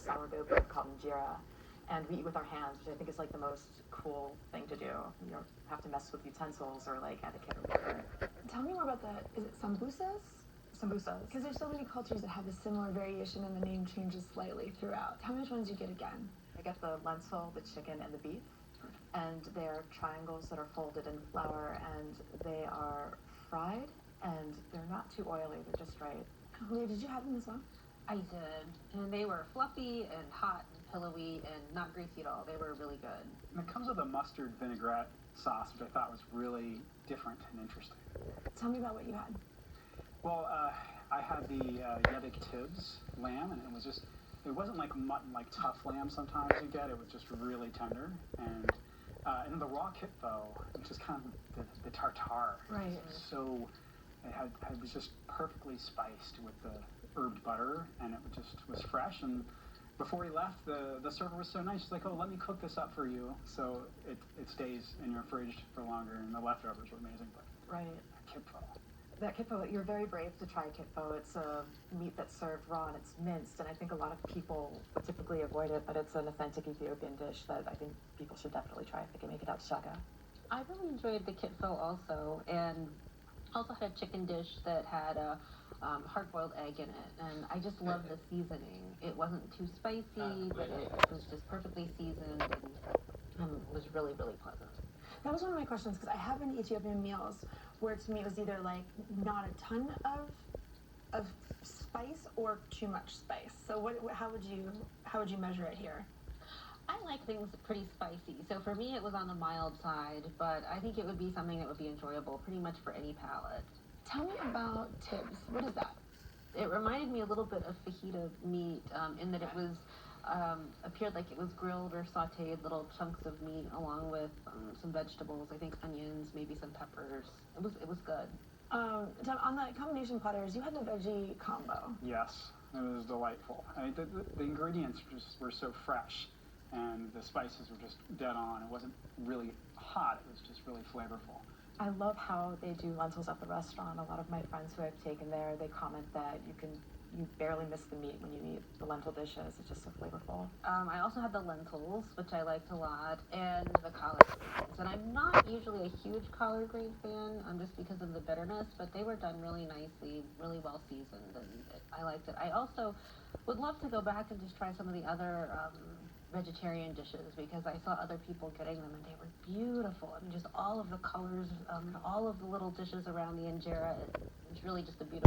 sourdough bread called injera, and we eat with our hands, which I think is like the most cool thing to do. You don't have to mess with utensils or like etiquette or whatever. Tell me more about the, is it sambusas? Sambusas. Because there's so many cultures that have a similar variation and the name changes slightly throughout. Tell me which ones you get again. I get the lentil, the chicken, and the beef. And they're triangles that are folded in flour, and they are fried, and they're not too oily, they're just right. Leah, did you have them as well? I did, and they were fluffy and hot and pillowy and not greasy at all. They were really good. And it comes with a mustard vinaigrette sauce, which I thought was really different and interesting. Tell me about what you had. Well, I had the Yedek Tibbs lamb, and it wasn't like mutton, like tough lamb sometimes you get. It was just really tender. And the raw kitfo, which is kind of the tartare. Right. So it was just perfectly spiced with the herbed butter, and it just was fresh. And before he left, the server was so nice. She's like, "Oh, let me cook this up for you, so it stays in your fridge for longer." And the leftovers were amazing. But Right. kitfo. That kitfo, you're very brave to try kitfo. It's a meat that's served raw and it's minced, and I think a lot of people would typically avoid it, but it's an authentic Ethiopian dish that I think people should definitely try if they can make it out shaga. I really enjoyed the kitfo also, and also had a chicken dish that had a hard-boiled egg in it, and I just loved the seasoning. It wasn't too spicy, but it was just perfectly seasoned and was really, really pleasant. That was one of my questions because I have been to Ethiopian meals where to me it was either like not a ton of spice or too much spice. So how would you measure it here? I like things pretty spicy, so for me it was on the mild side, but I think it would be something that would be enjoyable pretty much for any palate. Tell me about Tibbs. What is that? It reminded me a little bit of fajita meat in that it was appeared like it was grilled or sautéed little chunks of meat along with some vegetables. I think onions, maybe some peppers. It was good. On the combination platters, you had the veggie combo. Yes, it was delightful. I mean, the ingredients were so fresh, and the spices were just dead on. It wasn't really hot. It was just really flavorful. I love how they do lentils at the restaurant. A lot of my friends who I've taken there, they comment that you barely miss the meat when you eat the lentil dishes. It's just so flavorful. I also had the lentils, which I liked a lot, and the collard greens. And I'm not usually a huge collard green fan, just because of the bitterness, but they were done really nicely, really well seasoned, and I liked it. I also would love to go back and just try some of the other vegetarian dishes because I saw other people getting them and they were beautiful. I mean, just all of the colors, all of the little dishes around the injera. It's really just a beautiful